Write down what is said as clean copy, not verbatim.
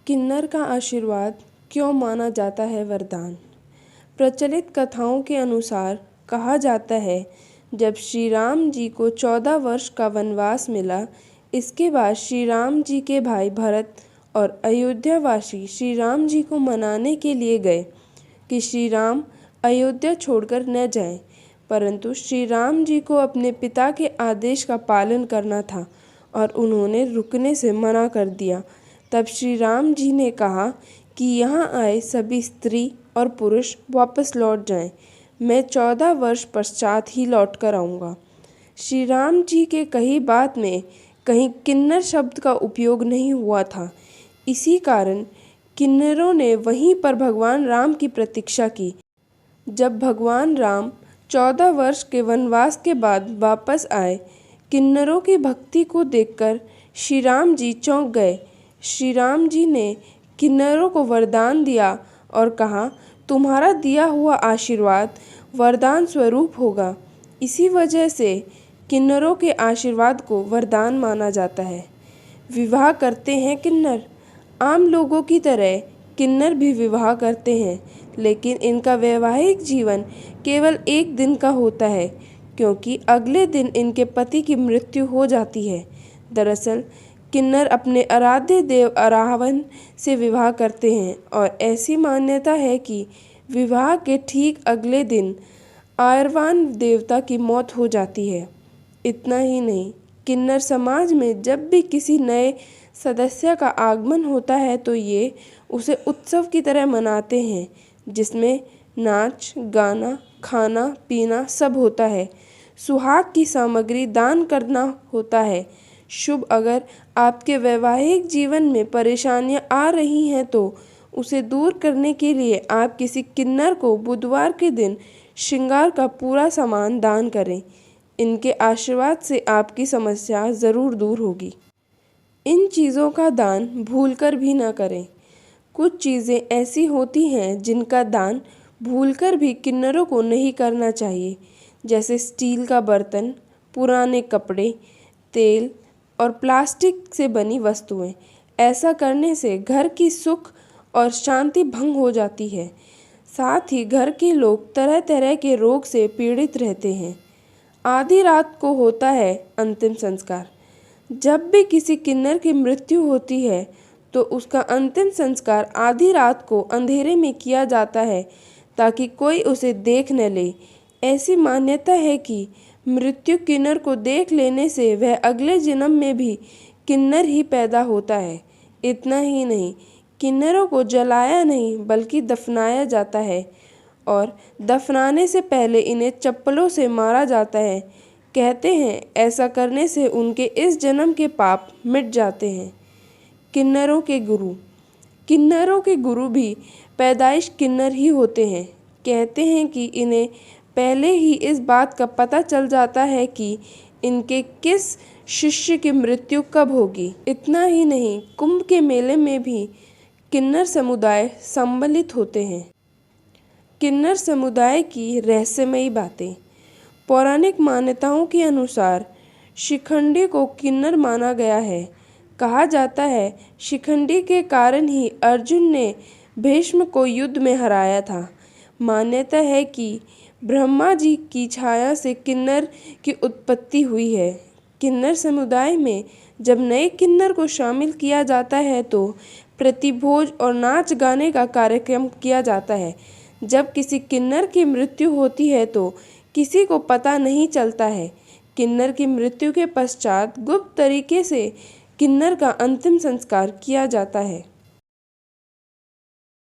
किन्नर का आशीर्वाद क्यों माना जाता है वरदान? प्रचलित कथाओं के अनुसार कहा जाता है, जब श्री राम जी को 14 वर्ष का वनवास मिला, इसके बाद श्री राम जी के भाई भरत और अयोध्यावासी श्री राम जी को मनाने के लिए गए कि श्री राम अयोध्या छोड़कर न जाएं, परंतु श्री राम जी को अपने पिता के आदेश का पालन करना था और उन्होंने रुकने से मना कर दिया। तब श्री राम जी ने कहा कि यहाँ आए सभी स्त्री और पुरुष वापस लौट जाएं, मैं 14 वर्ष पश्चात ही लौट कर आऊँगा। श्री राम जी के कही बात में कहीं किन्नर शब्द का उपयोग नहीं हुआ था। इसी कारण किन्नरों ने वहीं पर भगवान राम की प्रतीक्षा की। जब भगवान राम 14 वर्ष के वनवास के बाद वापस आए, किन्नरों की भक्ति को देखकर श्री राम जी चौंक गए। श्री राम जी ने किन्नरों को वरदान दिया और कहा, तुम्हारा दिया हुआ आशीर्वाद वरदान स्वरूप होगा। इसी वजह से किन्नरों के आशीर्वाद को वरदान माना जाता है। विवाह करते हैं किन्नर। आम लोगों की तरह किन्नर भी विवाह करते हैं, लेकिन इनका वैवाहिक जीवन केवल एक दिन का होता है, क्योंकि अगले दिन इनके पति की मृत्यु हो जाती है। दरअसल किन्नर अपने आराध्य देव अरावन से विवाह करते हैं और ऐसी मान्यता है कि विवाह के ठीक अगले दिन आयरवान देवता की मौत हो जाती है। इतना ही नहीं, किन्नर समाज में जब भी किसी नए सदस्य का आगमन होता है तो ये उसे उत्सव की तरह मनाते हैं, जिसमें नाच गाना खाना पीना सब होता है। सुहाग की सामग्री दान करना होता है। शुभ अगर आपके वैवाहिक जीवन में परेशानियां आ रही हैं तो उसे दूर करने के लिए आप किसी किन्नर को बुधवार के दिन श्रृंगार का पूरा सामान दान करें। इनके आशीर्वाद से आपकी समस्या ज़रूर दूर होगी। इन चीज़ों का दान भूलकर भी ना करें। कुछ चीज़ें ऐसी होती हैं जिनका दान भूलकर भी किन्नरों को नहीं करना चाहिए, जैसे स्टील का बर्तन, पुराने कपड़े, तेल और प्लास्टिक से बनी वस्तुएं। ऐसा करने से घर की सुख और शांति भंग हो जाती है। साथ ही घर के लोग तरह तरह के रोग से पीड़ित रहते हैं। आधी रात को होता है अंतिम संस्कार। जब भी किसी किन्नर की मृत्यु होती है तो उसका अंतिम संस्कार आधी रात को अंधेरे में किया जाता है, ताकि कोई उसे देख न ले। ऐसी मान्यता है कि मृत्यु किन्नर को देख लेने से वह अगले जन्म में भी किन्नर ही पैदा होता है। इतना ही नहीं, किन्नरों को जलाया नहीं बल्कि दफनाया जाता है और दफनाने से पहले इन्हें चप्पलों से मारा जाता है। कहते हैं ऐसा करने से उनके इस जन्म के पाप मिट जाते हैं। किन्नरों के गुरु। किन्नरों के गुरु भी पैदाइश किन्नर ही होते हैं। कहते हैं कि इन्हें पहले ही इस बात का पता चल जाता है कि इनके किस शिष्य की मृत्यु कब होगी। इतना ही नहीं, कुंभ के मेले में भी किन्नर समुदाय सम्मिलित होते हैं। किन्नर समुदाय की रहस्यमयी बातें। पौराणिक मान्यताओं के अनुसार शिखंडी को किन्नर माना गया है। कहा जाता है शिखंडी के कारण ही अर्जुन ने भीष्म को युद्ध में हराया था। मान्यता है कि ब्रह्मा जी की छाया से किन्नर की उत्पत्ति हुई है। किन्नर समुदाय में जब नए किन्नर को शामिल किया जाता है तो प्रतिभोज और नाच गाने का कार्यक्रम किया जाता है। जब किसी किन्नर की मृत्यु होती है तो किसी को पता नहीं चलता है। किन्नर की मृत्यु के पश्चात गुप्त तरीके से किन्नर का अंतिम संस्कार किया जाता है।